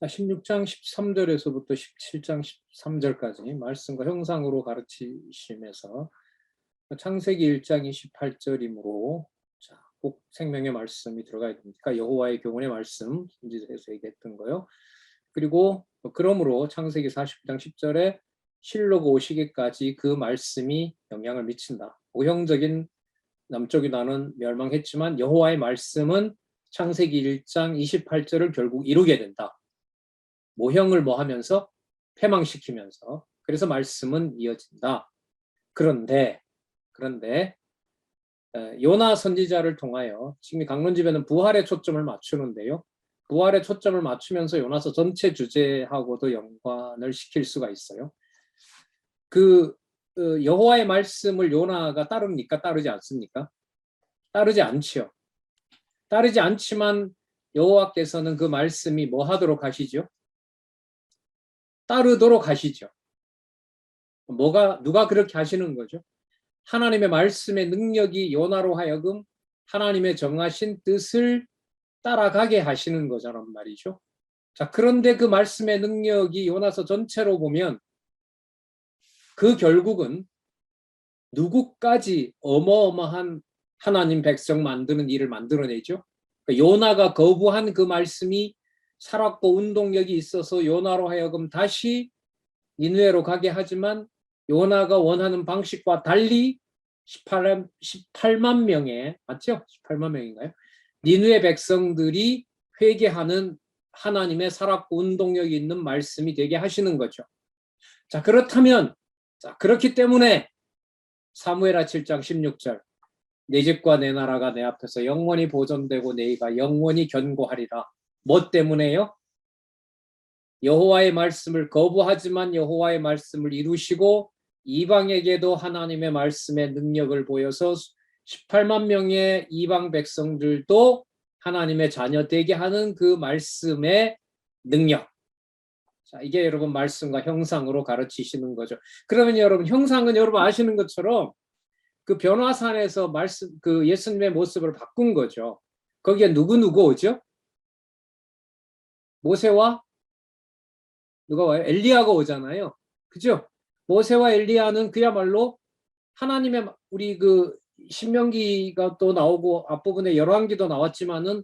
16장 13절에서부터 17장 13절까지 말씀과 형상으로 가르치시면서 창세기 1장 28절이므로 꼭 생명의 말씀이 들어가야 됩니까? 여호와의 교훈의 말씀, 선지서에서 얘기했던 거요. 그리고 그러므로 창세기 49장 10절에 실로가 오시기까지 그 말씀이 영향을 미친다. 오형적인 남쪽이 나는 멸망했지만 여호와의 말씀은 창세기 1장 28절을 결국 이루게 된다. 모형을 뭐 하면서? 패망시키면서. 그래서 말씀은 이어진다. 그런데 요나 선지자를 통하여 지금 강론집에는 부활에 초점을 맞추는데요. 부활에 초점을 맞추면서 요나서 전체 주제하고도 연관을 시킬 수가 있어요. 여호와의 말씀을 요나가 따릅니까? 따르지 않습니까? 따르지 않지요. 따르지 않지만 여호와께서는 그 말씀이 뭐 하도록 하시죠? 따르도록 하시죠. 누가 그렇게 하시는 거죠? 하나님의 말씀의 능력이 요나로 하여금 하나님의 정하신 뜻을 따라가게 하시는 거잖아요 말이죠. 자, 그런데 그 말씀의 능력이 요나서 전체로 보면 그 결국은 누구까지 어마어마한 하나님 백성 만드는 일을 만들어내죠. 그러니까 요나가 거부한 그 말씀이 살았고 운동력이 있어서 요나로 하여금 다시 니느웨로 가게 하지만 요나가 원하는 방식과 달리 18만 명의, 맞죠? 18만 명인가요? 니느웨 백성들이 회개하는 하나님의 살았고 운동력이 있는 말씀이 되게 하시는 거죠. 자, 그렇다면, 그렇기 때문에 사무엘하 7장 16절 내 집과 내 나라가 내 앞에서 영원히 보존되고 내가 영원히 견고하리라. 뭐 때문에요? 여호와의 말씀을 거부하지만 여호와의 말씀을 이루시고 이방에게도 하나님의 말씀의 능력을 보여서 18만 명의 이방 백성들도 하나님의 자녀 되게 하는 그 말씀의 능력. 자, 이게 여러분 말씀과 형상으로 가르치시는 거죠. 그러면 여러분 형상은 여러분 아시는 것처럼 그 변화산에서 말씀 그 예수님의 모습을 바꾼 거죠. 거기에 누구 오죠? 모세와 누가 와요? 엘리야가 오잖아요. 그죠? 모세와 엘리야는 그야말로 하나님의 우리 그 신명기가 또 나오고 앞부분에 열왕기도 나왔지만은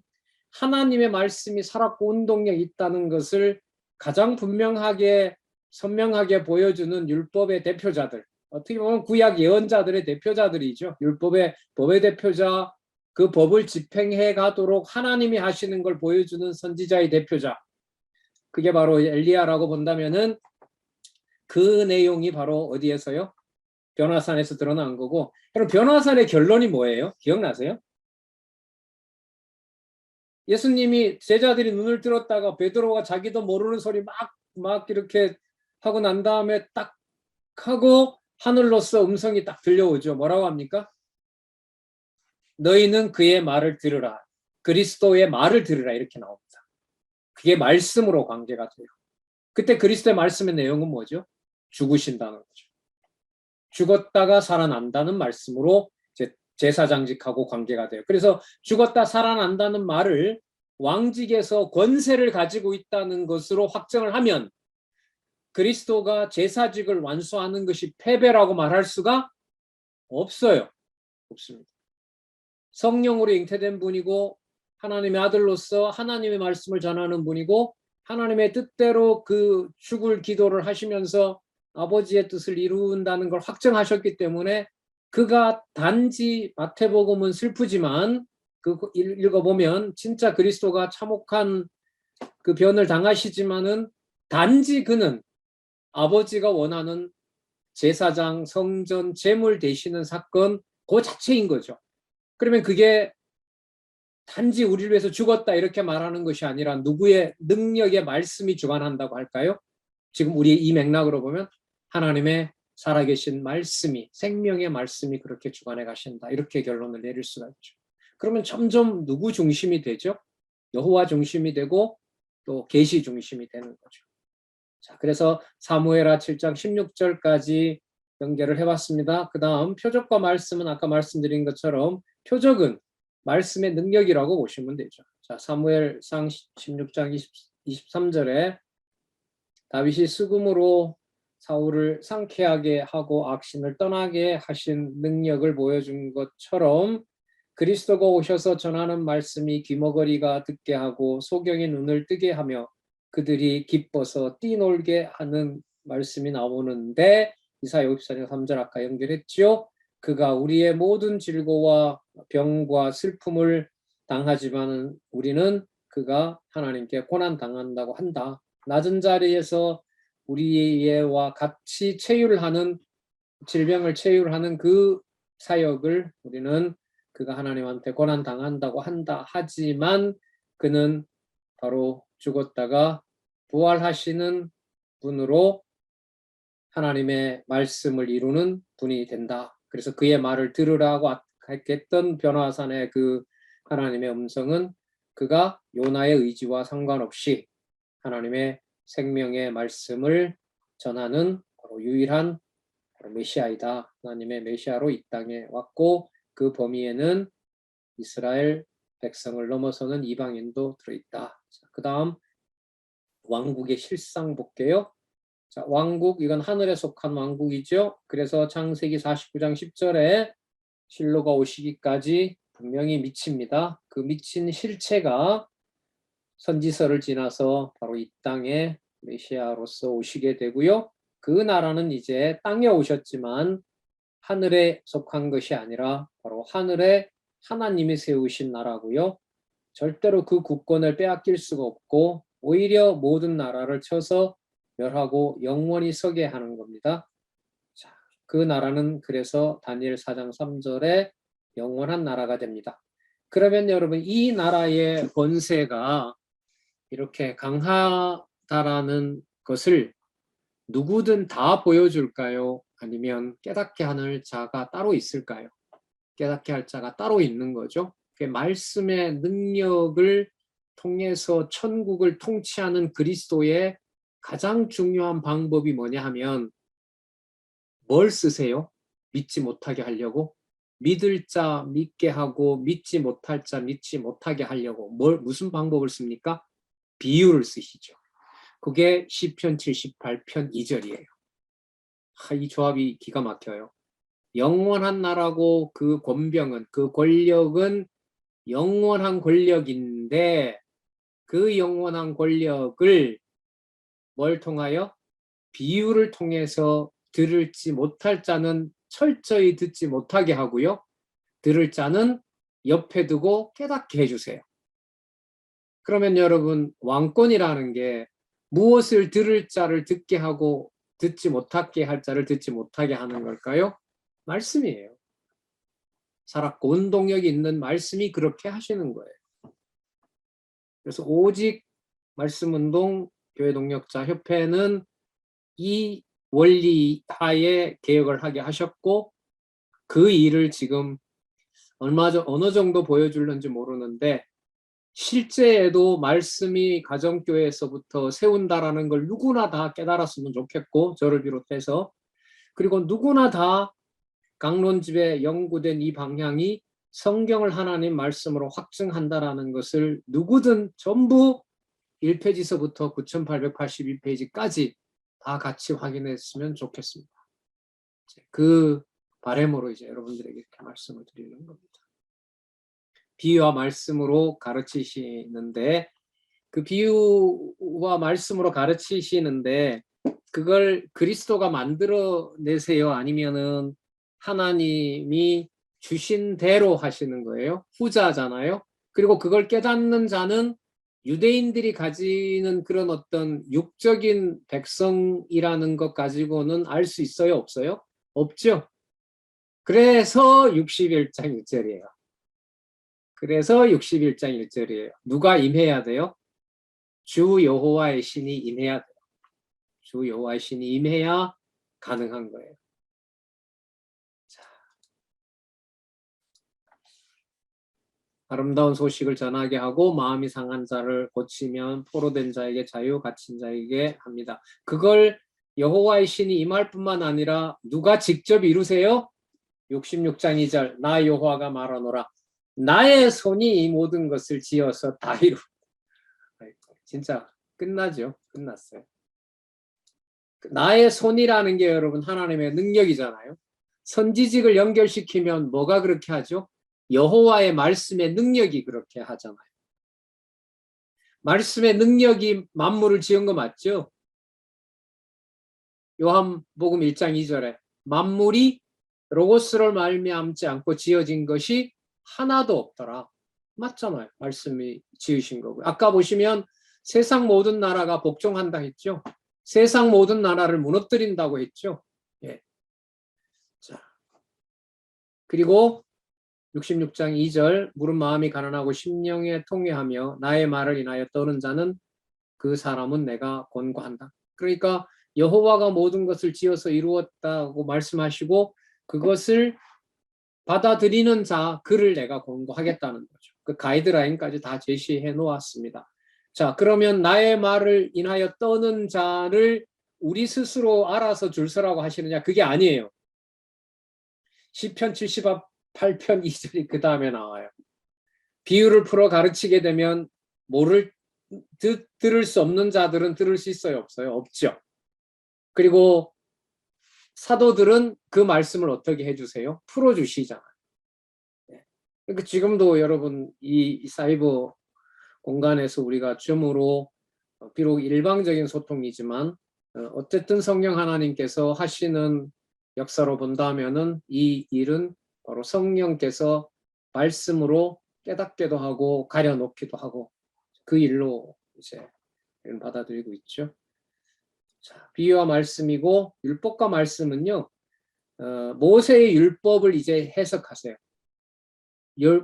하나님의 말씀이 살았고 운동력이 있다는 것을 가장 분명하게 선명하게 보여주는 율법의 대표자들. 어떻게 보면 구약 예언자들의 대표자들이죠. 율법의 법의 대표자, 그 법을 집행해 가도록 하나님이 하시는 걸 보여주는 선지자의 대표자. 그게 바로 엘리야라고 본다면은 그 내용이 바로 어디에서요? 변화산에서 드러난 거고. 그럼 변화산의 결론이 뭐예요? 기억나세요? 예수님이 제자들이 눈을 들었다가 베드로가 자기도 모르는 소리 막 이렇게 하고 난 다음에 딱 하고 하늘로서 음성이 딱 들려오죠. 뭐라고 합니까? 너희는 그의 말을 들으라. 그리스도의 말을 들으라. 이렇게 나옵니다. 그게 말씀으로 관계가 돼요. 그때 그리스도의 말씀의 내용은 뭐죠? 죽으신다는 거죠. 죽었다가 살아난다는 말씀으로 제사장직하고 관계가 돼요. 그래서 죽었다 살아난다는 말을 왕직에서 권세를 가지고 있다는 것으로 확정을 하면 그리스도가 제사직을 완수하는 것이 패배라고 말할 수가 없어요. 없습니다. 성령으로 잉태된 분이고 하나님의 아들로서 하나님의 말씀을 전하는 분이고 하나님의 뜻대로 그 죽을 기도를 하시면서 아버지의 뜻을 이룬다는 걸 확정하셨기 때문에 그가 단지 마태복음은 슬프지만 그 읽어보면 진짜 그리스도가 참혹한 그 변을 당하시지만은 단지 그는 아버지가 원하는 제사장, 성전, 제물 되시는 사건 그 자체인 거죠. 그러면 그게 단지 우리를 위해서 죽었다 이렇게 말하는 것이 아니라 누구의 능력의 말씀이 주관한다고 할까요? 지금 우리의 이 맥락으로 보면 하나님의 살아계신 말씀이 생명의 말씀이 그렇게 주관해 가신다. 이렇게 결론을 내릴 수가 있죠. 그러면 점점 누구 중심이 되죠? 여호와 중심이 되고 또 계시 중심이 되는 거죠. 자, 그래서 사무엘하 7장 16절까지 연결을 해봤습니다. 그 다음 표적과 말씀은 아까 말씀드린 것처럼 표적은 말씀의 능력이라고 보시면 되죠. 자, 사무엘상 16장 23절에 다윗이 수금으로 사울을 상쾌하게 하고 악신을 떠나게 하신 능력을 보여준 것처럼 그리스도가 오셔서 전하는 말씀이 귀머거리가 듣게 하고 소경의 눈을 뜨게 하며 그들이 기뻐서 뛰놀게 하는 말씀이 나오는데 이사야 54장 3절 아까 연결했지요. 그가 우리의 모든 질고와 병과 슬픔을 당하지만 우리는 그가 하나님께 고난 당한다고 한다. 낮은 자리에서 우리와 같이 체휼하는 질병을 체휼하는 그 사역을 우리는 그가 하나님한테 고난 당한다고 한다. 하지만 그는 바로 죽었다가 부활하시는 분으로 하나님의 말씀을 이루는 분이 된다. 그래서 그의 말을 들으라고 했던 변화산의 그 하나님의 음성은 그가 요나의 의지와 상관없이 하나님의 생명의 말씀을 전하는 바로 유일한 메시아이다. 하나님의 메시아로 이 땅에 왔고 그 범위에는 이스라엘 백성을 넘어서는 이방인도 들어있다. 그 다음 왕국의 실상 볼게요. 자, 왕국, 이건 하늘에 속한 왕국이죠. 그래서 창세기 49장 10절에 실로가 오시기까지 분명히 미칩니다. 그 미친 실체가 선지서를 지나서 바로 이 땅에 메시아로서 오시게 되고요. 그 나라는 이제 땅에 오셨지만 하늘에 속한 것이 아니라 바로 하늘에 하나님이 세우신 나라고요. 절대로 그 국권을 빼앗길 수가 없고 오히려 모든 나라를 쳐서 멸하고 영원히 서게 하는 겁니다. 자, 그 나라는 그래서 다니엘 4장 3절에 영원한 나라가 됩니다. 그러면 여러분 이 나라의 권세가 이렇게 강하다라는 것을 누구든 다 보여줄까요? 아니면 깨닫게 하는 자가 따로 있을까요? 깨닫게 할 자가 따로 있는 거죠. 말씀의 능력을 통해서 천국을 통치하는 그리스도의 가장 중요한 방법이 뭐냐 하면 뭘 쓰세요? 믿지 못하게 하려고? 믿을 자 믿게 하고 믿지 못할 자 믿지 못하게 하려고 무슨 방법을 씁니까? 비유를 쓰시죠. 그게 시편 78편 2절이에요. 이 조합이 기가 막혀요. 영원한 나라고 그 권병은 그 권력은 영원한 권력인데 그 영원한 권력을 뭘 통하여? 비유를 통해서 들을지 못할 자는 철저히 듣지 못하게 하고요. 들을 자는 옆에 두고 깨닫게 해주세요. 그러면 여러분 왕권이라는 게 무엇을 들을 자를 듣게 하고 듣지 못하게 할 자를 듣지 못하게 하는 걸까요? 말씀이에요. 살았고 운동력이 있는 말씀이 그렇게 하시는 거예요. 그래서 오직 말씀운동 교회동력자 협회는 이 원리 하에 개혁을 하게 하셨고 그 일을 지금 어느 정도 보여줄는지 모르는데 실제에도 말씀이 가정교회에서부터 세운다라는 걸 누구나 다 깨달았으면 좋겠고 저를 비롯해서 그리고 누구나 다 강론집에 연구된 이 방향이 성경을 하나님 말씀으로 확증한다라는 것을 누구든 전부 1페이지서부터 9882페이지까지 다 같이 확인했으면 좋겠습니다. 그 바람으로 이제 여러분들에게 이렇게 말씀을 드리는 겁니다. 비유와 말씀으로 가르치시는데 그 비유와 말씀으로 가르치시는데 그걸 그리스도가 만들어내세요? 아니면은 하나님이 주신 대로 하시는 거예요? 후자잖아요. 그리고 그걸 깨닫는 자는 유대인들이 가지는 그런 어떤 육적인 백성이라는 것 가지고는 알 수 있어요? 없어요? 없죠. 그래서 61장 1절이에요. 그래서 61장 1절이에요. 누가 임해야 돼요? 주 여호와의 신이 임해야 돼요. 주 여호와의 신이 임해야 가능한 거예요. 자, 아름다운 소식을 전하게 하고 마음이 상한 자를 고치면 포로된 자에게 자유, 갇힌 자에게 합니다. 그걸 여호와의 신이 임할 뿐만 아니라 누가 직접 이루세요? 66장 2절 나 여호와가 말하노라 나의 손이 이 모든 것을 지어서 다 이루. 진짜 끝나죠. 끝났어요. 나의 손이라는 게 여러분 하나님의 능력이잖아요. 선지직을 연결시키면 뭐가 그렇게 하죠? 여호와의 말씀의 능력이 그렇게 하잖아요. 말씀의 능력이 만물을 지은 거 맞죠? 요한복음 1장 2절에 만물이 로고스를 말미암지 않고 지어진 것이 하나도 없더라. 맞잖아요. 말씀이 지으신 거고요. 아까 보시면 세상 모든 나라가 복종한다 했죠. 세상 모든 나라를 무너뜨린다고 했죠. 예. 자, 그리고 66장 2절 무릇 마음이 가난하고 심령에 통회하며 나의 말을 인하여 떠는 자는 그 사람은 내가 권고한다. 그러니까 여호와가 모든 것을 지어서 이루었다고 말씀하시고 그것을 받아들이는 자 그를 내가 권고하겠다는 거죠. 그 가이드라인까지 다 제시해 놓았습니다. 자, 그러면 나의 말을 인하여 떠는 자를 우리 스스로 알아서 줄 서라고 하시느냐? 그게 아니에요. 시편 78편 2절이 그 다음에 나와요. 비유를 풀어 가르치게 되면 들을 수 없는 자들은 들을 수 있어요? 없어요? 없죠. 그리고 사도들은 그 말씀을 어떻게 해주세요? 풀어주시잖아요. 그러니까 지금도 여러분 이 사이버 공간에서 우리가 줌으로 비록 일방적인 소통이지만 어쨌든 성령 하나님께서 하시는 역사로 본다면은 이 일은 바로 성령께서 말씀으로 깨닫게도 하고 가려놓기도 하고 그 일로 이제 받아들이고 있죠. 자, 비유와 말씀이고 율법과 말씀은요. 모세의 율법을 이제 해석하세요.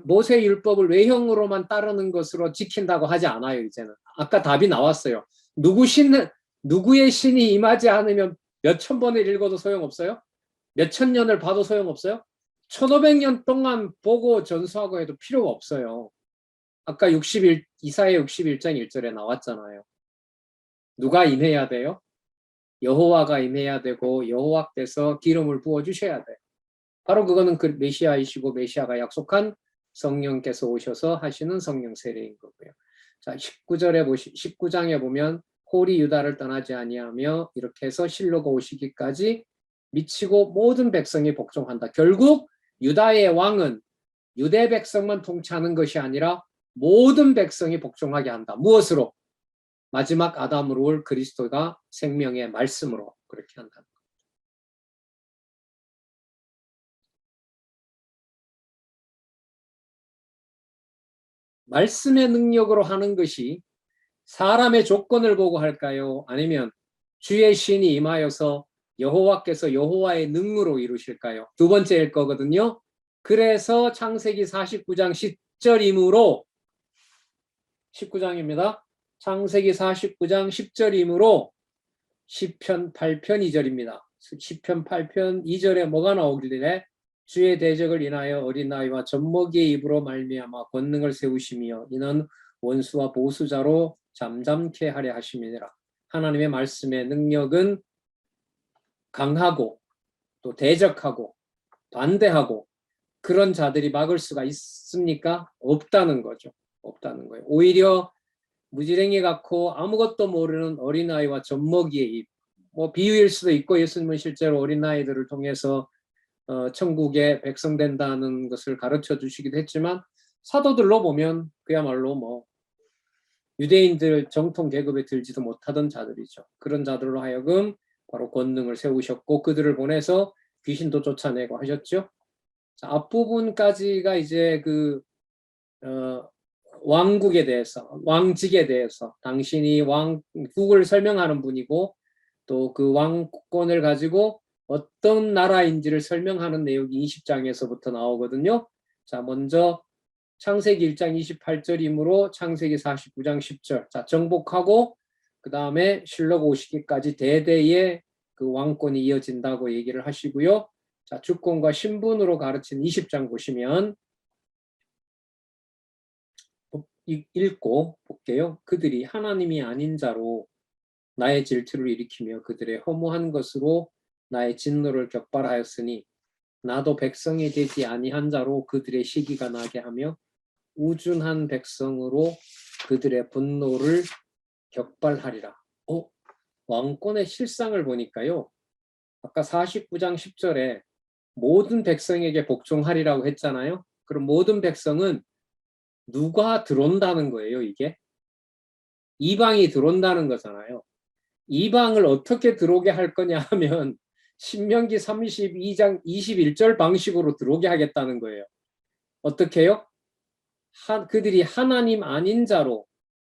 모세의 율법을 외형으로만 따르는 것으로 지킨다고 하지 않아요. 이제는. 아까 답이 나왔어요. 누구의 신이 임하지 않으면 몇천 번을 읽어도 소용없어요? 몇천 년을 봐도 소용없어요? 1500년 동안 보고 전수하고 해도 필요가 없어요. 아까 이사야 61장 1절에 나왔잖아요. 누가 임해야 돼요? 여호와가 임해야 되고 여호와께서 기름을 부어주셔야 돼요. 바로 그거는 그 메시아이시고 메시아가 약속한 성령께서 오셔서 하시는 성령 세례인 거고요. 자, 19장에 보면 홀이 유다를 떠나지 아니하며 이렇게 해서 실로가 오시기까지 미치고 모든 백성이 복종한다. 결국 유다의 왕은 유대 백성만 통치하는 것이 아니라 모든 백성이 복종하게 한다. 무엇으로? 마지막 아담으로 올 그리스도가 생명의 말씀으로 그렇게 한다. 말씀의 능력으로 하는 것이 사람의 조건을 보고 할까요? 아니면 주의 신이 임하여서 여호와께서 여호와의 능으로 이루실까요? 두 번째일 거거든요. 그래서 창세기 49장 10절이므로 19장입니다. 창세기 49장 10절이므로 시편 8편 2절입니다. 시편 8편 2절에 뭐가 나오길래 주의 대적을 인하여 어린 아이와 젖먹이의 입으로 말미암아 권능을 세우시며 이는 원수와 보수자로 잠잠케 하려 하심이니라. 하나님의 말씀의 능력은 강하고 또 대적하고 반대하고 그런 자들이 막을 수가 있습니까? 없다는 거죠. 없다는 거예요. 오히려 무지랭이 같고 아무것도 모르는 어린아이와 젖먹이의 입. 뭐 비유일 수도 있고 예수님은 실제로 어린아이들을 통해서 천국에 백성된다는 것을 가르쳐 주시기도 했지만 사도들로 보면 그야말로 뭐 유대인들 정통 계급에 들지도 못하던 자들이죠. 그런 자들로 하여금 바로 권능을 세우셨고 그들을 보내서 귀신도 쫓아내고 하셨죠. 자, 앞부분까지가 이제 그 왕국에 대해서, 왕직에 대해서 당신이 왕국을 설명하는 분이고 또 그 왕권을 가지고 어떤 나라인지를 설명하는 내용이 20장에서부터 나오거든요. 자, 먼저 창세기 1장 28절이므로 창세기 49장 10절. 자, 정복하고 그 다음에 실로가 오시기까지 대대의 그 왕권이 이어진다고 얘기를 하시고요. 자, 주권과 신분으로 가르친 20장 보시면 읽고 볼게요. 그들이 하나님이 아닌 자로 나의 질투를 일으키며 그들의 허무한 것으로 나의 진노를 격발하였으니 나도 백성이 되지 아니한 자로 그들의 시기가 나게 하며 우준한 백성으로 그들의 분노를 격발하리라. 왕권의 실상을 보니까요. 아까 49장 10절에 모든 백성에게 복종하리라고 했잖아요. 그럼 모든 백성은 누가 들어온다는 거예요, 이게? 이방이 들어온다는 거잖아요. 이방을 어떻게 들어오게 할 거냐 하면 신명기 32장 21절 방식으로 들어오게 하겠다는 거예요. 어떻게요? 그들이 하나님 아닌 자로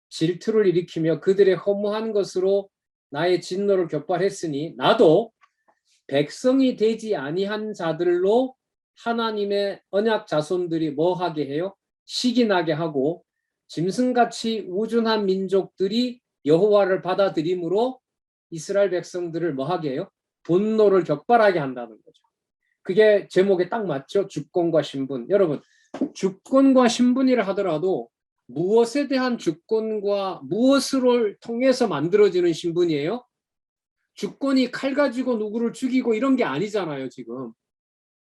질투를 일으키며 그들의 허무한 것으로 나의 진노를 격발했으니 나도 백성이 되지 아니한 자들로 하나님의 언약 자손들이 뭐하게 해요? 시기 나게 하고 짐승같이 우준한 민족들이 여호와를 받아들임으로 이스라엘 백성들을 뭐하게 해요? 분노를 격발하게 한다는 거죠. 그게 제목에 딱 맞죠? 주권과 신분. 여러분, 주권과 신분이라 하더라도 무엇에 대한 주권과 무엇을 통해서 만들어지는 신분이에요? 주권이 칼 가지고 누구를 죽이고 이런 게 아니잖아요, 지금.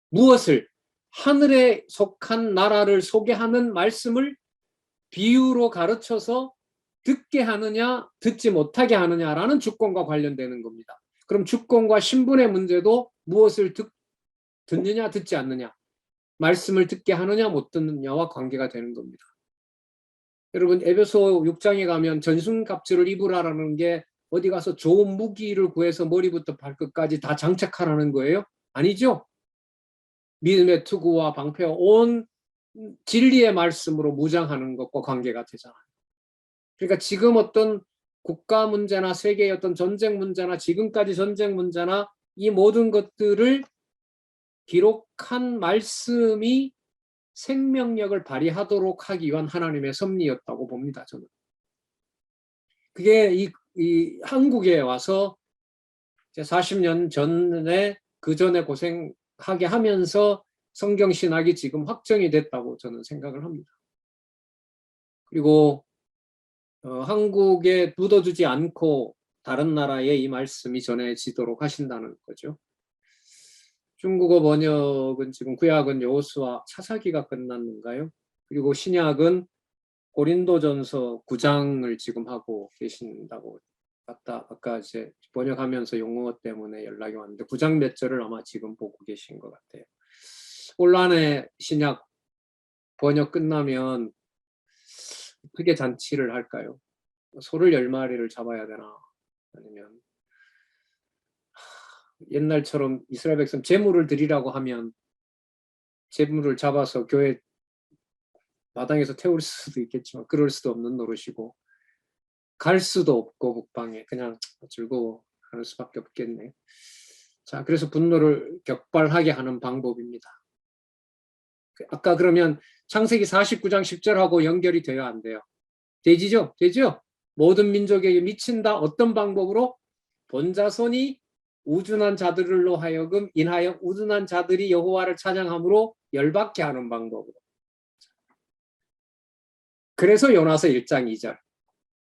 무엇을? 하늘에 속한 나라를 소개하는 말씀을 비유로 가르쳐서 듣게 하느냐, 듣지 못하게 하느냐라는 주권과 관련되는 겁니다. 그럼 주권과 신분의 문제도 무엇을 듣느냐, 듣지 않느냐, 말씀을 듣게 하느냐, 못 듣느냐와 관계가 되는 겁니다. 여러분, 에베소 6장에 가면 전순갑주를 입으라라는 게 어디 가서 좋은 무기를 구해서 머리부터 발끝까지 다 장착하라는 거예요? 아니죠? 믿음의 투구와 방패와 온 진리의 말씀으로 무장하는 것과 관계가 되잖아요. 그러니까 지금 어떤 국가 문제나 세계의 어떤 전쟁 문제나 지금까지 전쟁 문제나 이 모든 것들을 기록한 말씀이 생명력을 발휘하도록 하기 위한 하나님의 섭리였다고 봅니다. 저는. 그게 이 한국에 와서 40년 전에 그 전에 고생하게 하면서 성경 신학이 지금 확정이 됐다고 저는 생각을 합니다. 그리고 한국에 묻어두지 않고 다른 나라에 이 말씀이 전해지도록 하신다는 거죠. 중국어 번역은 지금 구약은 여호수아 차사기가 끝났는가요? 그리고 신약은 고린도전서 9장을 지금 하고 계신다고 아까 이제 번역하면서 용어 때문에 연락이 왔는데 9장 몇 절을 아마 지금 보고 계신 것 같아요. 올 한해 신약 번역 끝나면 크게 잔치를 할까요? 소를 10마리를 잡아야 되나? 아니면 옛날처럼 이스라엘 백성 제물을 드리라고 하면 제물을 잡아서 교회 마당에서 태울 수도 있겠지만 그럴 수도 없는 노릇이고 갈 수도 없고 북방에 그냥 즐거워 하는 수밖에 없겠네. 자, 그래서 분노를 격발하게 하는 방법입니다. 아까 그러면 창세기 49장 10절하고 연결이 돼야 안 돼요? 되지죠? 되죠? 모든 민족에게 미친다. 어떤 방법으로? 본자손이 우둔한 자들로 하여금 인하여 우둔한 자들이 여호와를 찬양함으로 열받게 하는 방법으로. 그래서 요나서 1장 2절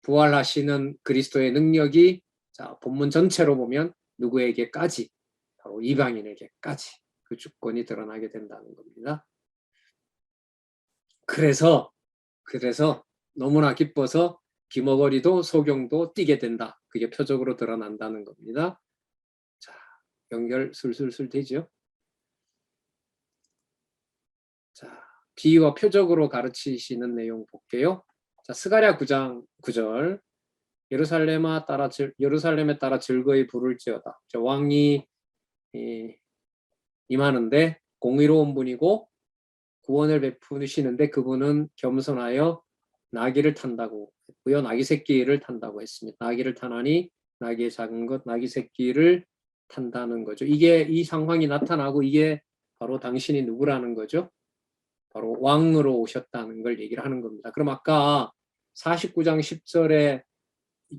부활하시는 그리스도의 능력이 자 본문 전체로 보면 누구에게까지? 바로 이방인에게까지 그 주권이 드러나게 된다는 겁니다. 그래서 너무나 기뻐서 기머거리도 소경도 뛰게 된다. 그게 표적으로 드러난다는 겁니다. 자, 연결 술술술 되죠? 자, 비유와 표적으로 가르치시는 내용 볼게요. 자, 스가랴 9장 9절 예루살렘에 따라 즐거이 부를지어다. 왕이 임하는데 공의로운 분이고 구원을 베푸시는데 그분은 겸손하여 나귀를 탄다고 했고요. 나귀 새끼를 탄다고 했습니다. 나귀를 타나니 나귀의 작은 것, 나귀 새끼를 탄다는 거죠. 이게 이 상황이 나타나고 이게 바로 당신이 누구라는 거죠? 바로 왕으로 오셨다는 걸 얘기를 하는 겁니다. 그럼 아까 49장 10절에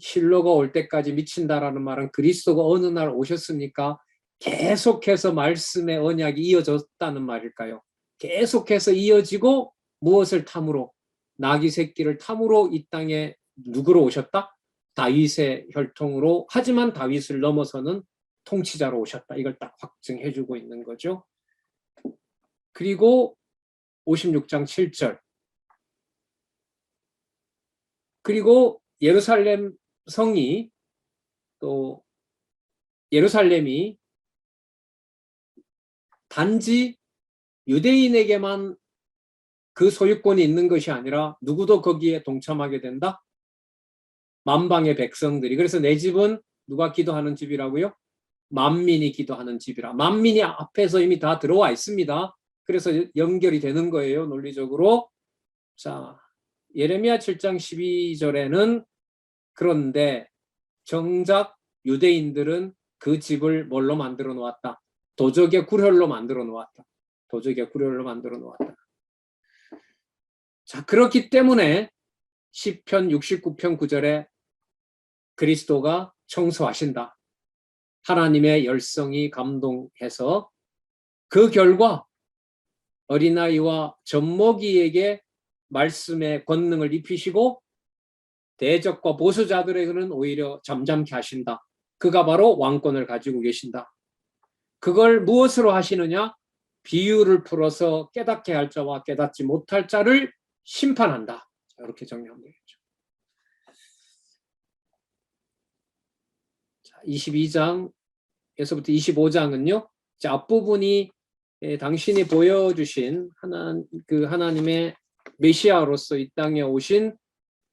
실로가 올 때까지 미친다라는 말은 그리스도가 어느 날 오셨습니까? 계속해서 말씀의 언약이 이어졌다는 말일까요? 계속해서 이어지고 무엇을 탐으로? 나귀 새끼를 탐으로 이 땅에 누구로 오셨다? 다윗의 혈통으로 하지만 다윗을 넘어서는 통치자로 오셨다. 이걸 딱 확증해주고 있는 거죠. 그리고 56장 7절 그리고 예루살렘 성이 또 예루살렘이 단지 유대인에게만 그 소유권이 있는 것이 아니라 누구도 거기에 동참하게 된다. 만방의 백성들이. 그래서 내 집은 누가 기도하는 집이라고요? 만민이 기도하는 집이라. 만민이 앞에서 이미 다 들어와 있습니다. 그래서 연결이 되는 거예요, 논리적으로. 자, 예레미야 7장 12절에는 그런데 정작 유대인들은 그 집을 뭘로 만들어 놓았다? 도적의 굴혈로 만들어 놓았다. 도적의 굴혈로 만들어 놓았다. 자, 그렇기 때문에 시편 69편 9절에 그리스도가 청소하신다. 하나님의 열성이 감동해서 그 결과 어린아이와 젖먹이에게 말씀의 권능을 입히시고 대적과 보수자들에게는 오히려 잠잠케 하신다. 그가 바로 왕권을 가지고 계신다. 그걸 무엇으로 하시느냐? 비유를 풀어서 깨닫게 할 자와 깨닫지 못할 자를 심판한다. 이렇게 정리하면 되겠죠. 22장에서부터 25장은요. 앞부분이 당신이 보여주신 하나님의 메시아로서 이 땅에 오신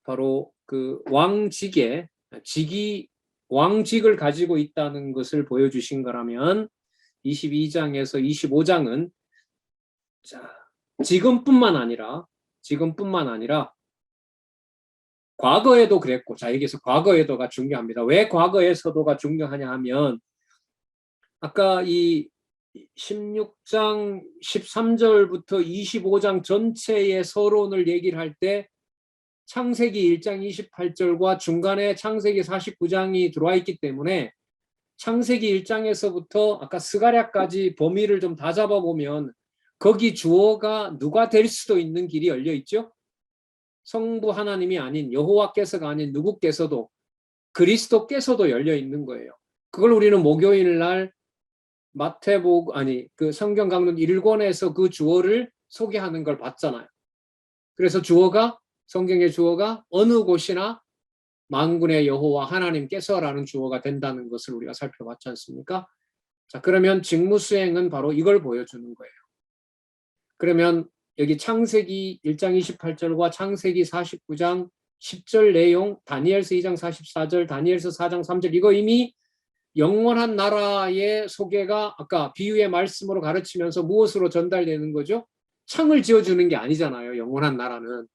바로 그 왕직을 가지고 있다는 것을 보여주신 거라면 22장에서 25장은 지금뿐만 아니라 과거에도 그랬고, 자, 여기서 과거에도가 중요합니다. 왜 과거에서도가 중요하냐 하면 아까 이 16장 13절부터 25장 전체의 서론을 얘기를 할 때 창세기 1장 28절과 중간에 창세기 49장이 들어와 있기 때문에 창세기 1장에서부터 아까 스가랴까지 범위를 좀 다 잡아보면 거기 주어가 누가 될 수도 있는 길이 열려 있죠. 성부 하나님이 아닌 여호와께서가 아닌 누구께서도 그리스도께서도 열려 있는 거예요. 그걸 우리는 목요일 날 그 성경 강론 1권에서 그 주어를 소개하는 걸 봤잖아요. 그래서 성경의 주어가 어느 곳이나 만군의 여호와 하나님께서라는 주어가 된다는 것을 우리가 살펴봤지 않습니까? 자, 그러면 직무 수행은 바로 이걸 보여주는 거예요. 그러면 여기 창세기 1장 28절과 창세기 49장 10절 내용, 다니엘서 2장 44절, 다니엘서 4장 3절, 이거 이미 영원한 나라의 소개가 아까 비유의 말씀으로 가르치면서 무엇으로 전달되는 거죠? 창을 지어주는 게 아니잖아요. 영원한 나라는.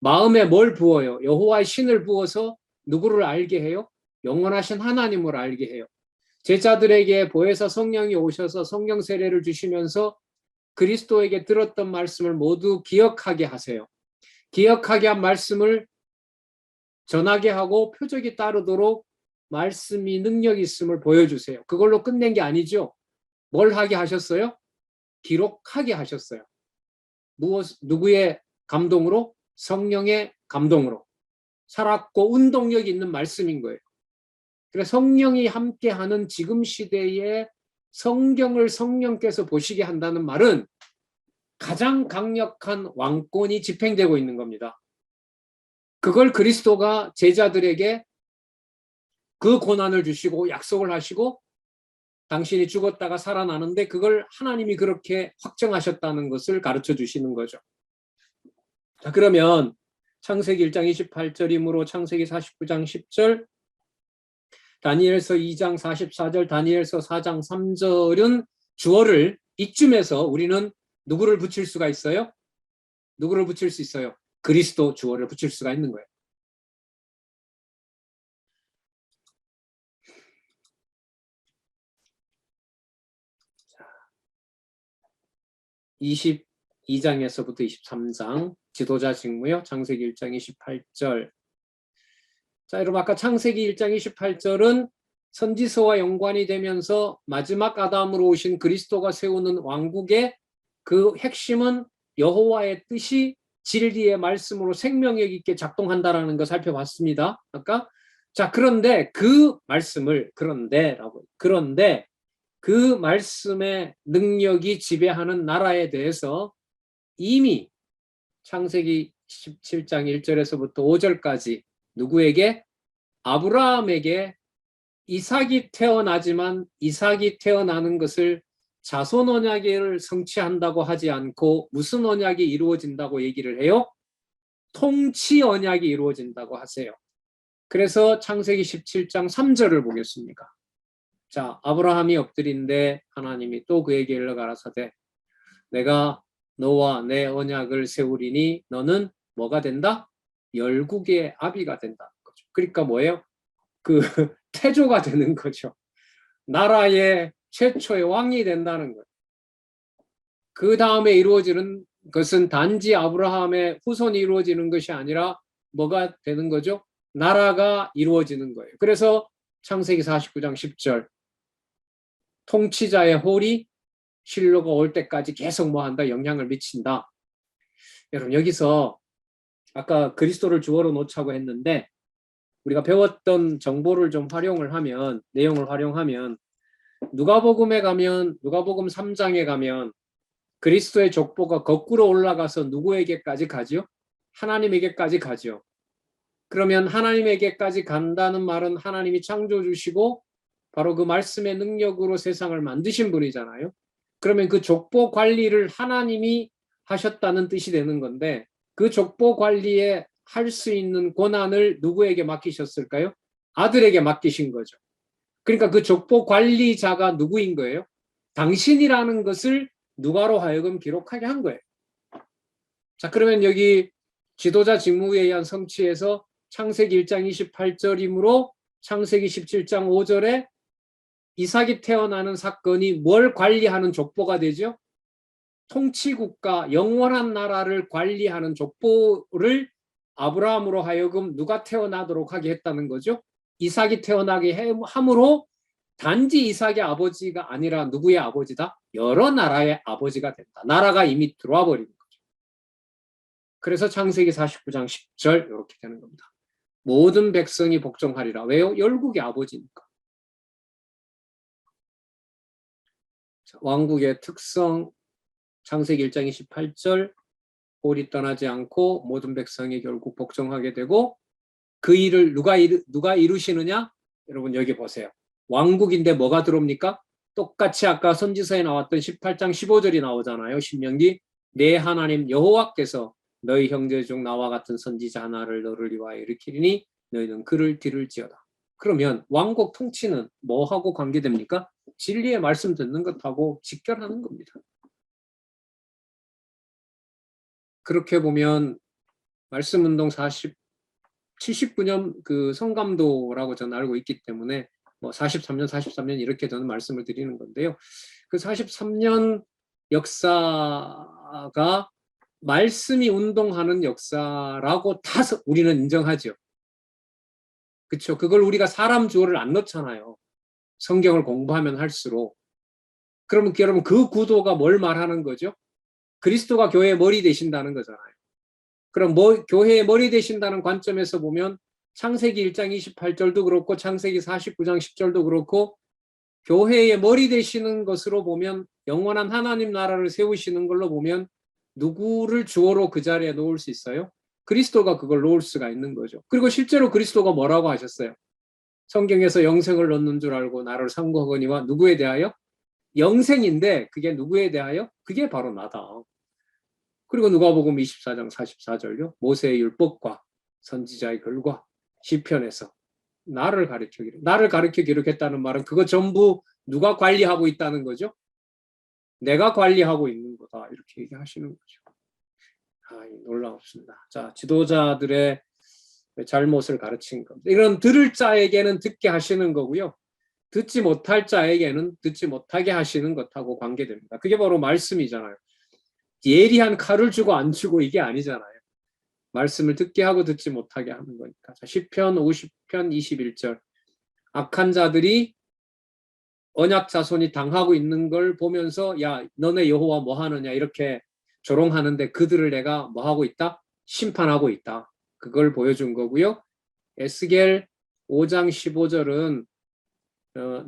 마음에 뭘 부어요? 여호와의 신을 부어서 누구를 알게 해요? 영원하신 하나님을 알게 해요. 제자들에게 보혜사 성령이 오셔서 성령 세례를 주시면서 그리스도에게 들었던 말씀을 모두 기억하게 하세요. 기억하게 한 말씀을 전하게 하고 표적이 따르도록 말씀이 능력이 있음을 보여주세요. 그걸로 끝낸 게 아니죠. 뭘 하게 하셨어요? 기록하게 하셨어요. 누구의 감동으로? 성령의 감동으로. 살았고 운동력 있는 말씀인 거예요. 그래서 성령이 함께하는 지금 시대에 성경을 성령께서 보시게 한다는 말은 가장 강력한 왕권이 집행되고 있는 겁니다. 그걸 그리스도가 제자들에게 그 고난을 주시고 약속을 하시고 당신이 죽었다가 살아나는데 그걸 하나님이 그렇게 확정하셨다는 것을 가르쳐 주시는 거죠. 자, 그러면 창세기 1장 28절이므로 창세기 49장 10절, 다니엘서 2장 44절, 다니엘서 4장 3절은 주어를 이쯤에서 우리는 누구를 붙일 수가 있어요? 누구를 붙일 수 있어요? 그리스도 주어를 붙일 수가 있는 거예요. 자, 22장에서부터 23장 지도자 직무요. 창세기 1장 28절. 자, 여러분 아까 창세기 1장 28절은 선지서와 연관이 되면서 마지막 아담으로 오신 그리스도가 세우는 왕국의 그 핵심은 여호와의 뜻이 진리의 말씀으로 생명력 있게 작동한다라는 거 살펴봤습니다. 아까. 자, 그런데 그 말씀의 능력이 지배하는 나라에 대해서 이미 창세기 17장 1절에서부터 5절까지 누구에게? 아브라함에게 이삭이 태어나지만 이삭이 태어나는 것을 자손 언약을 성취한다고 하지 않고 무슨 언약이 이루어진다고 얘기를 해요? 통치 언약이 이루어진다고 하세요. 그래서 창세기 17장 3절을 보겠습니다. 자, 아브라함이 엎드린데 하나님이 또 그에게 일러 가라사대 내가 너와 내 언약을 세우리니 너는 뭐가 된다? 열국의 아비가 된다는 거죠. 그러니까 뭐예요? 그 태조가 되는 거죠. 나라의 최초의 왕이 된다는 거예요. 그 다음에 이루어지는 것은 단지 아브라함의 후손이 이루어지는 것이 아니라 뭐가 되는 거죠? 나라가 이루어지는 거예요. 그래서 창세기 49장 10절 통치자의 홀이 실로가 올 때까지 계속 뭐 한다? 영향을 미친다. 여러분 여기서 아까 그리스도를 주어로 놓자고 했는데 우리가 배웠던 정보를 좀 활용을 하면 내용을 활용하면 누가복음에 가면 누가복음 3장에 가면 그리스도의 족보가 거꾸로 올라가서 누구에게까지 가죠? 하나님에게까지 가죠. 그러면 하나님에게까지 간다는 말은 하나님이 창조 주시고 바로 그 말씀의 능력으로 세상을 만드신 분이잖아요. 그러면 그 족보 관리를 하나님이 하셨다는 뜻이 되는 건데 그 족보 관리에 할 수 있는 권한을 누구에게 맡기셨을까요? 아들에게 맡기신 거죠. 그러니까 그 족보 관리자가 누구인 거예요? 당신이라는 것을 누가로 하여금 기록하게 한 거예요. 자, 그러면 여기 지도자 직무에 의한 성취에서 창세기 1장 28절이므로 창세기 17장 5절에 이삭이 태어나는 사건이 뭘 관리하는 족보가 되죠? 통치국가, 영원한 나라를 관리하는 족보를 아브라함으로 하여금 누가 태어나도록 하게 했다는 거죠. 이삭이 태어나게 함으로 단지 이삭의 아버지가 아니라 누구의 아버지다? 여러 나라의 아버지가 된다. 나라가 이미 들어와 버리는 거죠. 그래서 창세기 49장 10절 이렇게 되는 겁니다. 모든 백성이 복종하리라. 왜요? 열국의 아버지니까. 왕국의 특성 창세기 1장 28절 홀이 떠나지 않고 모든 백성이 결국 복종하게 되고 그 일을 누가 이루시느냐? 여러분 여기 보세요. 왕국인데 뭐가 들어옵니까? 똑같이 아까 선지서에 나왔던 18장 15절이 나오잖아요. 신명기 내 하나님 여호와께서 너희 형제 중 나와 같은 선지자 하나를 너를 위하여 일으키리니 너희는 그를 기를지어다. 그러면 왕국 통치는 뭐하고 관계됩니까? 진리의 말씀 듣는 것하고 직결하는 겁니다. 그렇게 보면 말씀운동 79년 그 성감도라고 저는 알고 있기 때문에 뭐 43년 이렇게 저는 말씀을 드리는 건데요. 그 43년 역사가 말씀이 운동하는 역사라고 다 우리는 인정하죠. 그렇죠. 그걸 우리가 사람 주어를 안 넣잖아요. 성경을 공부하면 할수록. 그러면 여러분 그 구도가 뭘 말하는 거죠? 그리스도가 교회의 머리 되신다는 거잖아요. 그럼 교회의 머리 되신다는 관점에서 보면 창세기 1장 28절도 그렇고 창세기 49장 10절도 그렇고 교회의 머리 되시는 것으로 보면 영원한 하나님 나라를 세우시는 걸로 보면 누구를 주어로 그 자리에 놓을 수 있어요? 그리스도가 그걸 놓을 수가 있는 거죠. 그리고 실제로 그리스도가 뭐라고 하셨어요? 성경에서 영생을 얻는 줄 알고 나를 상고하거니와 누구에 대하여? 영생인데 그게 누구에 대하여? 그게 바로 나다. 그리고 누가복음 24장 44절요. 모세의 율법과 선지자의 글과 시편에서 나를 가르쳐 기록했다는 말은 그거 전부 누가 관리하고 있다는 거죠? 내가 관리하고 있는 거다. 이렇게 얘기하시는 거죠. 놀랍습니다. 자, 지도자들의 잘못을 가르친 겁니다. 이런 들을 자에게는 듣게 하시는 거고요. 듣지 못할 자에게는 듣지 못하게 하시는 것하고 관계됩니다. 그게 바로 말씀이잖아요. 예리한 칼을 주고 안 주고 이게 아니잖아요. 말씀을 듣게 하고 듣지 못하게 하는 거니까. 자, 시편 50편 21절. 악한 자들이 언약 자손이 당하고 있는 걸 보면서 야 너네 여호와 뭐 하느냐 이렇게 조롱하는데 그들을 내가 뭐 하고 있다? 심판하고 있다. 그걸 보여준 거고요. 에스겔 5장 15절은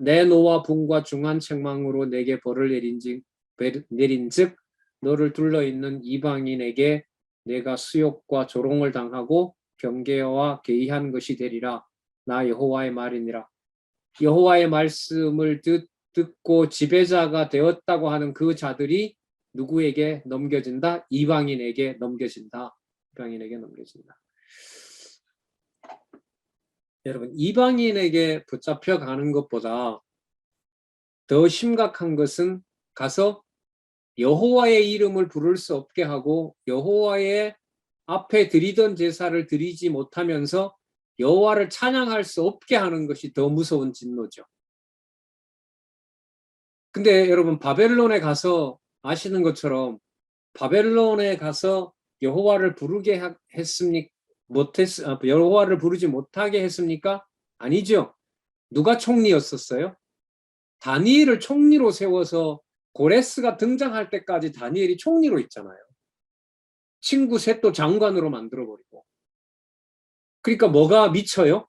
내 노와 분과 중한 책망으로 내게 벌을 내린즉 너를 둘러있는 이방인에게 내가 수욕과 조롱을 당하고 경계와 개의한 것이 되리라. 나 여호와의 말이니라. 여호와의 말씀을 듣고 지배자가 되었다고 하는 그 자들이 누구에게 넘겨진다? 이방인에게 넘겨진다. 이방인에게 넘겨진다. 여러분, 이방인에게 붙잡혀 가는 것보다 더 심각한 것은 가서 여호와의 이름을 부를 수 없게 하고 여호와의 앞에 드리던 제사를 드리지 못하면서 여호와를 찬양할 수 없게 하는 것이 더 무서운 진노죠. 근데 여러분, 바벨론에 가서 아시는 것처럼 바벨론에 가서 여호와를 부르게 했습니까? 여호와를 부르지 못하게 했습니까? 아니죠. 누가 총리였었어요? 다니엘을 총리로 세워서 고레스가 등장할 때까지 다니엘이 총리로 있잖아요. 친구 셋도 장관으로 만들어버리고. 그러니까 뭐가 미쳐요?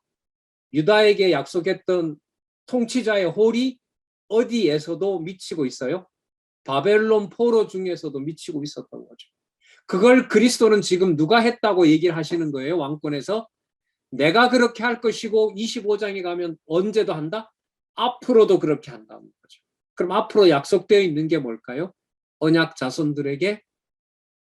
유다에게 약속했던 통치자의 홀이 어디에서도 미치고 있어요? 바벨론 포로 중에서도 미치고 있었던 거죠. 그걸 그리스도는 지금 누가 했다고 얘기를 하시는 거예요? 왕권에서. 내가 그렇게 할 것이고 25장에 가면 언제도 한다? 앞으로도 그렇게 한다는 거죠. 그럼 앞으로 약속되어 있는 게 뭘까요? 언약 자손들에게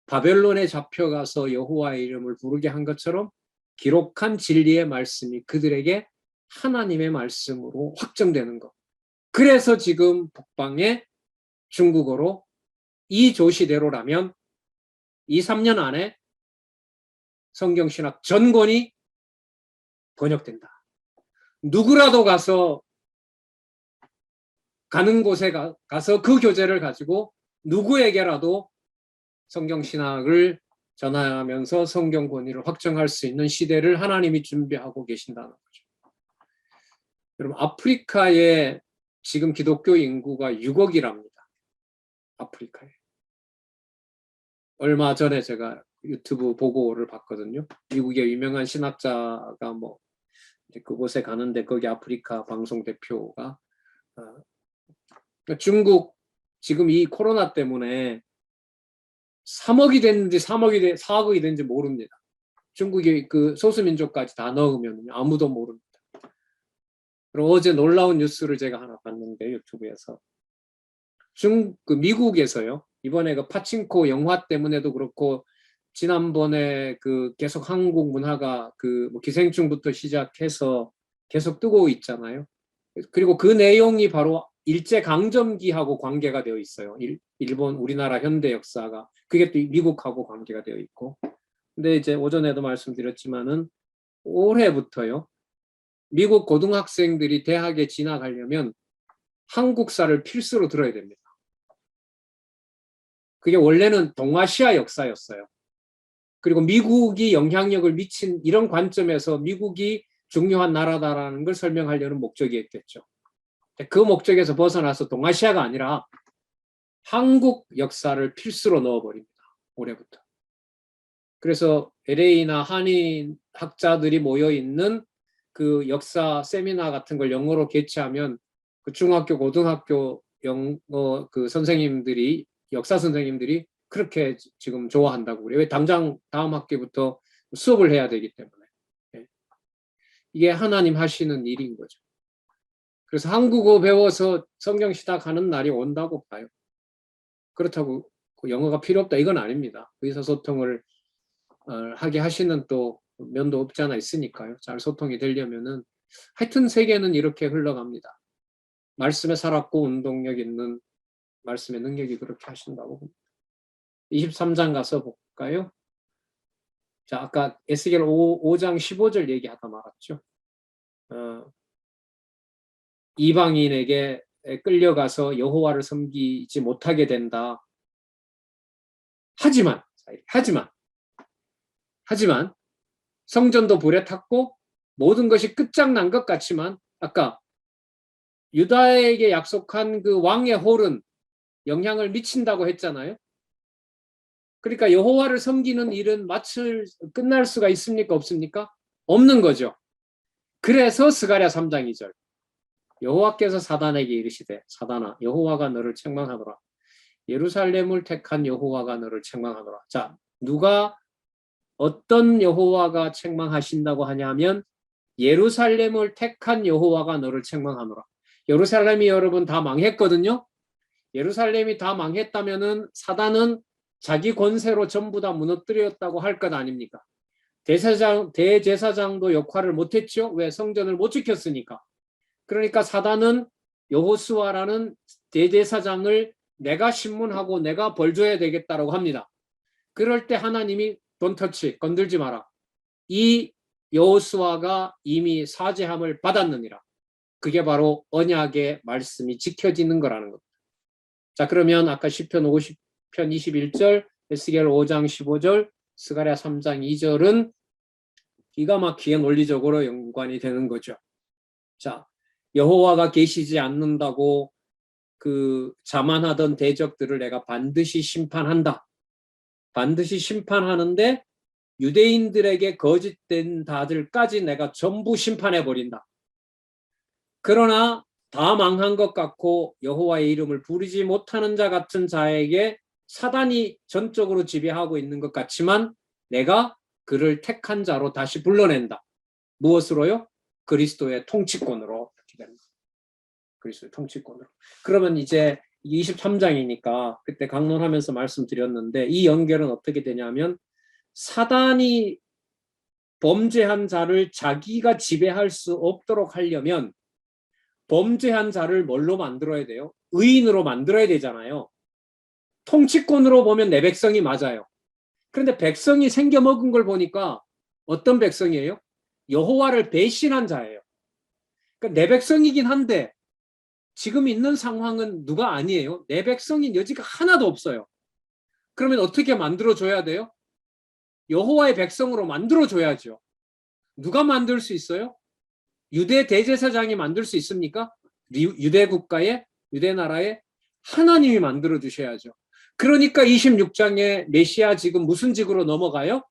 바벨론에 잡혀가서 여호와의 이름을 부르게 한 것처럼 기록한 진리의 말씀이 그들에게 하나님의 말씀으로 확정되는 것. 그래서 지금 북방에 중국어로 이 조시대로라면 2, 3년 안에 성경신학 전권이 번역된다. 누구라도 가는 곳에 가서 그 교재를 가지고 누구에게라도 성경신학을 전하면서 성경 권위를 확정할 수 있는 시대를 하나님이 준비하고 계신다는 거죠. 여러분, 아프리카에 지금 기독교 인구가 6억이랍니다. 아프리카에. 얼마 전에 제가 유튜브 보고를 봤거든요. 미국의 유명한 신학자가 그곳에 가는데 거기 아프리카 방송 대표가 중국 지금 이 코로나 때문에 3억이 됐는지 4억이 됐는지 모릅니다. 중국의 그 소수민족까지 다 넣으면 아무도 모릅니다. 그리고 어제 놀라운 뉴스를 제가 하나 봤는데 유튜브에서 미국에서요. 이번에 그 파친코 영화 때문에도 그렇고 지난번에 그 계속 한국 문화가 기생충부터 시작해서 계속 뜨고 있잖아요. 그리고 그 내용이 바로 일제강점기하고 관계가 되어 있어요. 일본, 우리나라 현대 역사가. 그게 또 미국하고 관계가 되어 있고. 근데 이제 오전에도 말씀드렸지만은 올해부터요. 미국 고등학생들이 대학에 진학하려면 한국사를 필수로 들어야 됩니다. 그게 원래는 동아시아 역사였어요. 그리고 미국이 영향력을 미친 이런 관점에서 미국이 중요한 나라다라는 걸 설명하려는 목적이었겠죠. 그 목적에서 벗어나서 동아시아가 아니라 한국 역사를 필수로 넣어버립니다. 올해부터. 그래서 LA나 한인 학자들이 모여있는 그 역사 세미나 같은 걸 영어로 개최하면 그 중학교, 고등학교 영어 선생님들이, 역사 선생님들이 그렇게 지금 좋아한다고 그래요. 왜? 당장 다음 학기부터 수업을 해야 되기 때문에. 이게 하나님 하시는 일인 거죠. 그래서 한국어 배워서 성경 시작하는 날이 온다고 봐요. 그렇다고 영어가 필요 없다 이건 아닙니다. 의사소통을 하게 하시는 또 면도 없지 않아 있으니까요. 잘 소통이 되려면은 하여튼 세계는 이렇게 흘러갑니다. 말씀에 살았고 운동력 있는 말씀의 능력이 그렇게 하신다고 봅니다. 23장 가서 볼까요? 자, 아까 에스겔 5장 15절 얘기하다 말았죠. 이방인에게 끌려가서 여호와를 섬기지 못하게 된다. 하지만 성전도 불에 탔고 모든 것이 끝장난 것 같지만 아까 유다에게 약속한 그 왕의 홀은 영향을 미친다고 했잖아요. 그러니까 여호와를 섬기는 일은 끝날 수가 있습니까? 없습니까? 없는 거죠. 그래서 스가랴 3장 2절 여호와께서 사단에게 이르시되 사단아 여호와가 너를 책망하노라. 예루살렘을 택한 여호와가 너를 책망하노라. 자, 누가 어떤 여호와가 책망하신다고 하냐면 예루살렘을 택한 여호와가 너를 책망하노라. 예루살렘이 여러분 다 망했거든요. 예루살렘이 다 망했다면은 사단은 자기 권세로 전부 다 무너뜨렸다고 할 것 아닙니까? 대제사장도 역할을 못했죠. 왜? 성전을 못 지켰으니까. 그러니까 사단은 여호수아라는 대제사장을 내가 신문하고 내가 벌 줘야 되겠다라고 합니다. 그럴 때 하나님이 Don't touch, 건들지 마라. 이 여호수아가 이미 사죄함을 받았느니라. 그게 바로 언약의 말씀이 지켜지는 거라는 겁니다. 자, 그러면 아까 시편 50편 21절, 에스겔 5장 15절, 스가랴 3장 2절은 기가 막히게 논리적으로 연관이 되는 거죠. 자, 여호와가 계시지 않는다고 그 자만하던 대적들을 내가 반드시 심판한다. 반드시 심판하는데 유대인들에게 거짓된 자들까지 내가 전부 심판해버린다. 그러나 다 망한 것 같고 여호와의 이름을 부르지 못하는 자 같은 자에게 사단이 전적으로 지배하고 있는 것 같지만 내가 그를 택한 자로 다시 불러낸다. 무엇으로요? 그리스도의 통치권으로. 이렇게 됩니다. 그리스도의 통치권으로. 그러면 이제 23장이니까 그때 강론하면서 말씀드렸는데 이 연결은 어떻게 되냐면 사단이 범죄한 자를 자기가 지배할 수 없도록 하려면 범죄한 자를 뭘로 만들어야 돼요? 의인으로 만들어야 되잖아요. 통치권으로 보면 내 백성이 맞아요. 그런데 백성이 생겨먹은 걸 보니까 어떤 백성이에요? 여호와를 배신한 자예요. 그러니까 내 백성이긴 한데 지금 있는 상황은 누가 아니에요? 내 백성인 여지가 하나도 없어요. 그러면 어떻게 만들어줘야 돼요? 여호와의 백성으로 만들어줘야죠. 누가 만들 수 있어요? 유대 대제사장이 만들 수 있습니까? 유대 국가에, 유대 나라에 하나님이 만들어 주셔야죠. 그러니까 26장에 메시아 지금 무슨 직으로 넘어가요?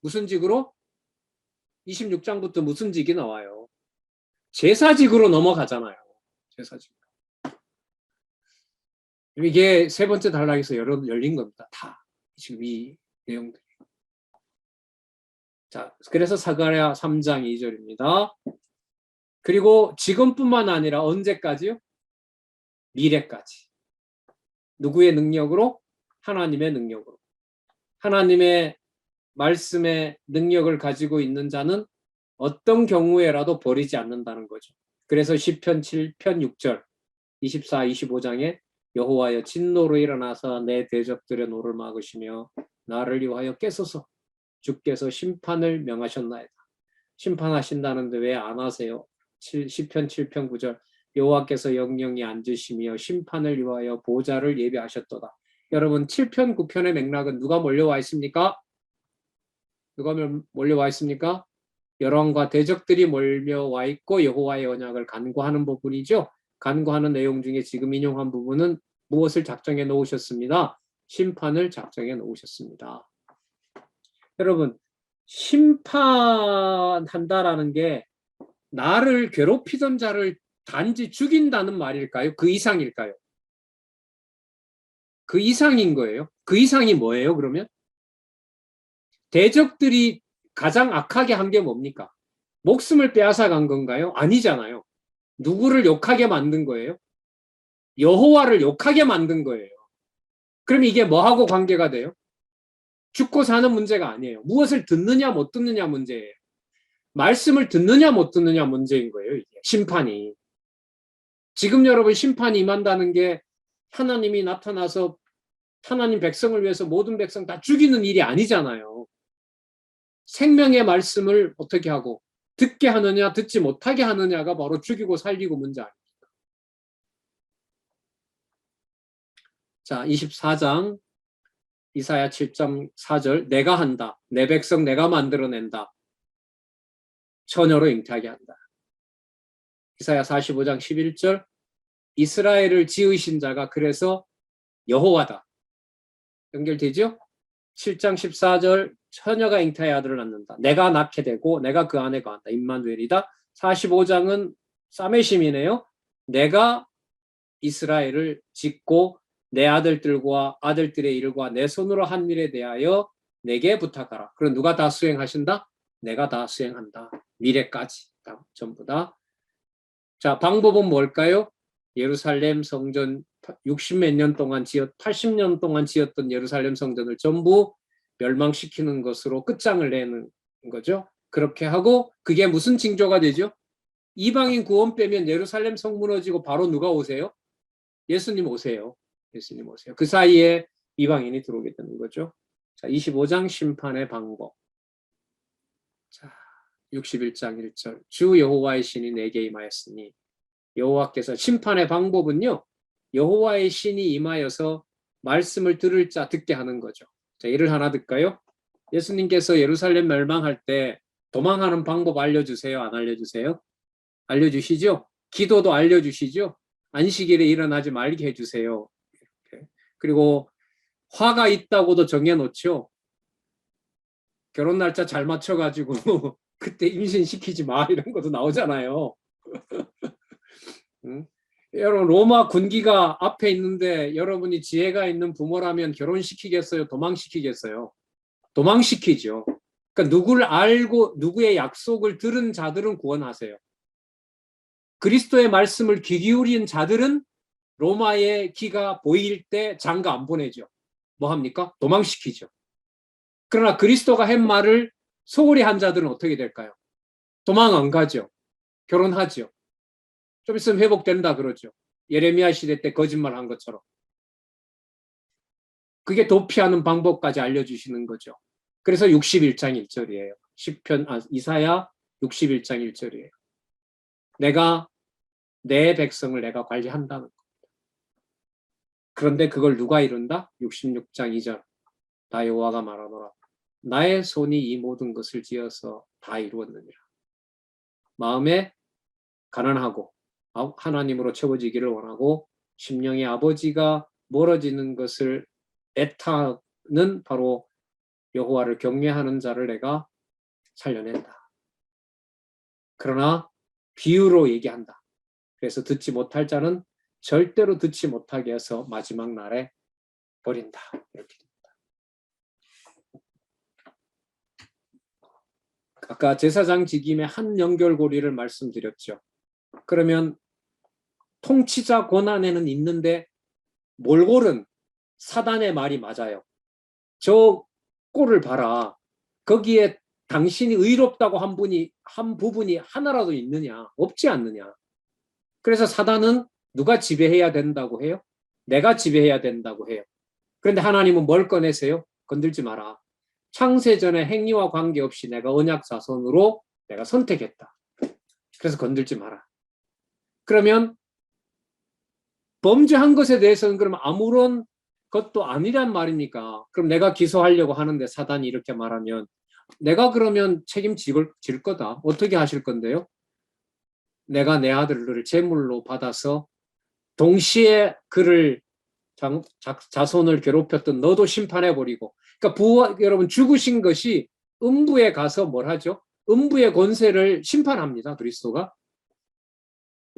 무슨 직으로? 26장부터 무슨 직이 나와요? 제사직으로 넘어가잖아요. 제사직. 이게 세 번째 단락에서 열린 겁니다. 다. 지금 이 내용들이. 자, 그래서 사가랴 3장 2절입니다. 그리고 지금뿐만 아니라 언제까지요? 미래까지. 누구의 능력으로? 하나님의 능력으로. 하나님의 말씀의 능력을 가지고 있는 자는 어떤 경우에라도 버리지 않는다는 거죠. 그래서 시편 7편 6절 24, 25장에 여호와여 진노로 일어나서 내 대적들의 노를 막으시며 나를 위하여 깨소서 주께서 심판을 명하셨나이다. 심판하신다는데 왜 안 하세요? 시편 7편 9절 여호와께서 영영이 앉으시며 심판을 위하여 보좌를 예비하셨도다. 여러분 7편 9편의 맥락은 누가 몰려와 있습니까? 누가 몰려와 있습니까? 여론과 대적들이 몰려와 있고 여호와의 언약을 간구하는 부분이죠. 간구하는 내용 중에 지금 인용한 부분은 무엇을 작정해 놓으셨습니다? 심판을 작정해 놓으셨습니다. 여러분 심판한다라는 게 나를 괴롭히던 자를 단지 죽인다는 말일까요? 그 이상일까요? 그 이상인 거예요. 그 이상이 뭐예요, 그러면? 대적들이 가장 악하게 한 게 뭡니까? 목숨을 빼앗아간 건가요? 아니잖아요. 누구를 욕하게 만든 거예요? 여호와를 욕하게 만든 거예요. 그럼 이게 뭐하고 관계가 돼요? 죽고 사는 문제가 아니에요. 무엇을 듣느냐 못 듣느냐 문제예요. 말씀을 듣느냐 못 듣느냐 문제인 거예요. 이게 심판이. 지금 여러분 심판이 임한다는 게 하나님이 나타나서 하나님 백성을 위해서 모든 백성 다 죽이는 일이 아니잖아요. 생명의 말씀을 어떻게 하고 듣게 하느냐 듣지 못하게 하느냐가 바로 죽이고 살리고 문제 아닙니까? 자, 24장 이사야 7.4절 내가 한다. 내 백성 내가 만들어낸다. 처녀로 잉태하게 한다. 이사야 45장 11절 이스라엘을 지으신 자가 그래서 여호와다. 연결되죠? 7장 14절 처녀가 잉태의 아들을 낳는다. 내가 낳게 되고 내가 그 안에 거한다. 임마누엘이다. 45장은 사메심이네요. 내가 이스라엘을 짓고 내 아들들과 아들들의 일과 내 손으로 한 일에 대하여 내게 부탁하라. 그럼 누가 다 수행하신다? 내가 다 수행한다. 미래까지 전부 다. 자, 방법은 뭘까요? 예루살렘 성전 60몇 년 동안 80년 동안 지었던 예루살렘 성전을 전부 멸망시키는 것으로 끝장을 내는 거죠. 그렇게 하고 그게 무슨 징조가 되죠? 이방인 구원 빼면 예루살렘 성 무너지고 바로 누가 오세요? 예수님 오세요. 예수님 오세요. 그 사이에 이방인이 들어오게 되는 거죠. 자, 25장 심판의 방법. 자, 61장 1절. 주 여호와의 신이 내게 임하였으니 여호와께서 심판의 방법은요. 여호와의 신이 임하여서 말씀을 들을 자 듣게 하는 거죠. 자, 예를 하나 들까요? 예수님께서 예루살렘 멸망할 때 도망하는 방법 알려주세요? 안 알려주세요? 알려주시죠? 기도도 알려주시죠? 안식일에 일어나지 말게 해주세요. 이렇게. 그리고 화가 있다고도 정해놓죠. 결혼 날짜 잘 맞춰가지고 그때 임신시키지 마 이런 것도 나오잖아요. 응? 여러분 로마 군기가 앞에 있는데 여러분이 지혜가 있는 부모라면 결혼시키겠어요? 도망시키겠어요? 도망시키죠. 그러니까 누구를 알고 누구의 약속을 들은 자들은 구원하세요. 그리스도의 말씀을 귀 기울인 자들은 로마의 기가 보일 때 장가 안 보내죠. 뭐 합니까? 도망시키죠. 그러나 그리스도가 한 말을 소홀히 한 자들은 어떻게 될까요? 도망 안 가죠. 결혼하죠. 좀 있으면 회복된다 그러죠. 예레미야 시대 때 거짓말한 것처럼. 그게 도피하는 방법까지 알려주시는 거죠. 그래서 61장 1절이에요. 이사야 61장 1절이에요. 내가 내 백성을 내가 관리한다는 겁니다. 그런데 그걸 누가 이룬다? 66장 2절. 나 여호와가 말하노라. 나의 손이 이 모든 것을 지어서 다 이루었느니라. 마음에 가난하고 하나님으로 채워지기를 원하고 심령의 아버지가 멀어지는 것을 애타는 바로 여호와를 경외하는 자를 내가 살려낸다. 그러나 비유로 얘기한다. 그래서 듣지 못할 자는 절대로 듣지 못하게 해서 마지막 날에 버린다. 이렇게 됩니다. 아까 제사장 직임의 한 연결고리를 말씀드렸죠. 그러면 통치자 권한에는 있는데 몰골은 사단의 말이 맞아요. 저 꼴을 봐라. 거기에 당신이 의롭다고 한 부분이 하나라도 있느냐? 없지 않느냐? 그래서 사단은 누가 지배해야 된다고 해요? 내가 지배해야 된다고 해요. 그런데 하나님은 뭘 꺼내세요? 건들지 마라. 창세전에 행위와 관계없이 내가 언약 자손으로 내가 선택했다. 그래서 건들지 마라. 그러면 범죄한 것에 대해서는 그럼 아무런 것도 아니란 말입니까? 그럼 내가 기소하려고 하는데 사단이 이렇게 말하면 내가 그러면 책임질 거다. 어떻게 하실 건데요? 내가 내 아들을 제물로 받아서 동시에 그를 자손을 괴롭혔던 너도 심판해버리고 그러니까 여러분 죽으신 것이 음부에 가서 뭘 하죠? 음부의 권세를 심판합니다. 그리스도가.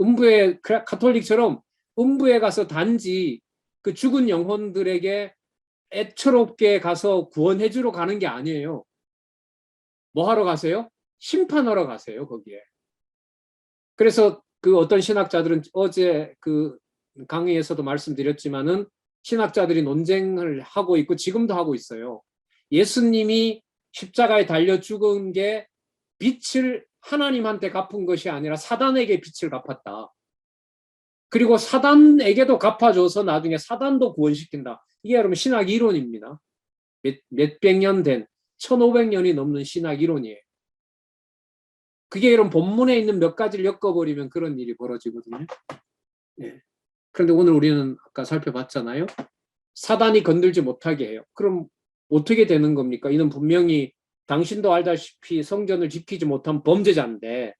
음부의 가톨릭처럼 음부에 가서 단지 그 죽은 영혼들에게 애처롭게 가서 구원해주러 가는 게 아니에요. 뭐 하러 가세요? 심판하러 가세요, 거기에. 그래서 그 어떤 신학자들은 어제 그 강의에서도 말씀드렸지만은 신학자들이 논쟁을 하고 있고 지금도 하고 있어요. 예수님이 십자가에 달려 죽은 게 빛을 하나님한테 갚은 것이 아니라 사단에게 빛을 갚았다. 그리고 사단에게도 갚아줘서 나중에 사단도 구원시킨다. 이게 여러분 신학 이론입니다. 몇백 년 된 1500년이 넘는 신학 이론이에요. 그게 이런 본문에 있는 몇 가지를 엮어버리면 그런 일이 벌어지거든요. 네. 그런데 오늘 우리는 아까 살펴봤잖아요. 사단이 건들지 못하게 해요. 그럼 어떻게 되는 겁니까? 이는 분명히 당신도 알다시피 성전을 지키지 못한 범죄자인데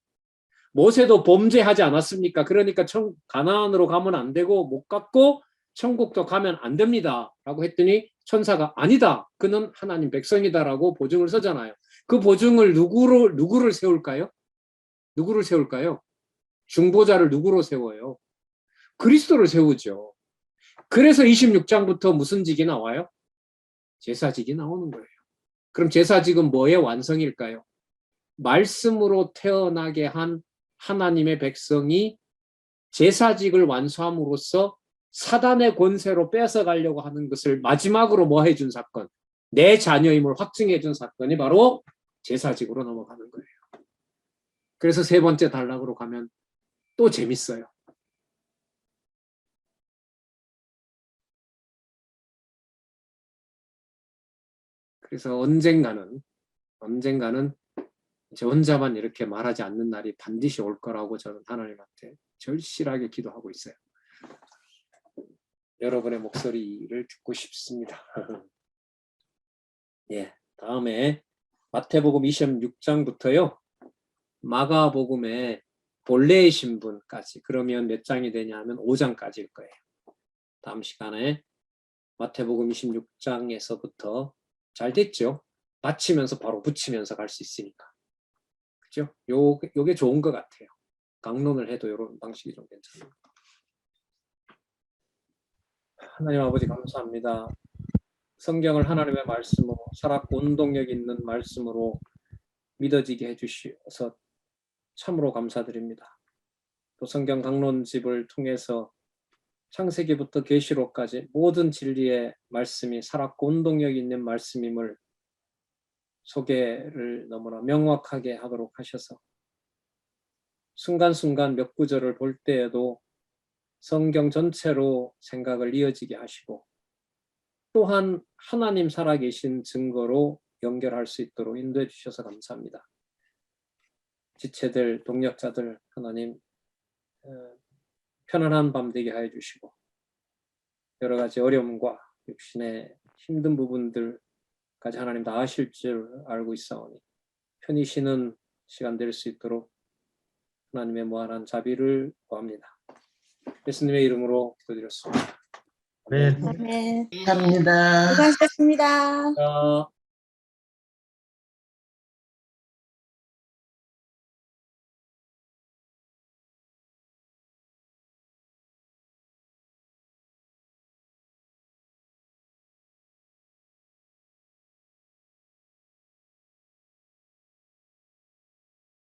모세도 범죄하지 않았습니까? 그러니까 가나안으로 가면 안 되고 못 갔고 천국도 가면 안 됩니다. 라고 했더니 천사가 아니다. 그는 하나님 백성이다라고 보증을 서잖아요. 그 보증을 누구를 세울까요? 누구를 세울까요? 중보자를 누구로 세워요? 그리스도를 세우죠. 그래서 26장부터 무슨 직이 나와요? 제사직이 나오는 거예요. 그럼 제사직은 뭐의 완성일까요? 말씀으로 태어나게 한 하나님의 백성이 제사직을 완수함으로써 사단의 권세로 뺏어가려고 하는 것을 마지막으로 뭐 해준 사건, 내 자녀임을 확증해준 사건이 바로 제사직으로 넘어가는 거예요. 그래서 세 번째 단락으로 가면 또 재밌어요. 그래서 언젠가는 저 혼자만 이렇게 말하지 않는 날이 반드시 올 거라고 저는 하나님한테 절실하게 기도하고 있어요. 여러분의 목소리를 듣고 싶습니다. 예, 다음에 마태복음 26장부터요. 마가복음의 본래의 신분까지, 그러면 몇 장이 되냐 하면 5장까지일 거예요. 다음 시간에 마태복음 26장에서부터 잘 됐죠? 마치면서 바로 붙이면서 갈 수 있으니까. 그죠? 요게 좋은 것 같아요. 강론을 해도 이런 방식이 좀 괜찮아요. 하나님 아버지 감사합니다. 성경을 하나님의 말씀으로 살았고 운동력 있는 말씀으로 믿어지게 해주셔서 참으로 감사드립니다. 또 성경 강론집을 통해서 창세기부터 계시록까지 모든 진리의 말씀이 살았고 운동력 있는 말씀임을 소개를 너무나 명확하게 하도록 하셔서 순간순간 몇 구절을 볼 때에도 성경 전체로 생각을 이어지게 하시고 또한 하나님 살아계신 증거로 연결할 수 있도록 인도해 주셔서 감사합니다. 지체들, 동력자들 하나님 편안한 밤 되게 하여 주시고 여러 가지 어려움과 육신의 힘든 부분들까지 하나님 다 아실 줄 알고 있사오니 편히 쉬는 시간 될 수 있도록 하나님의 무한한 자비를 구합니다. 예수님의 이름으로 기도드렸습니다. 네. 네. 감사합니다. 수고하셨습니다.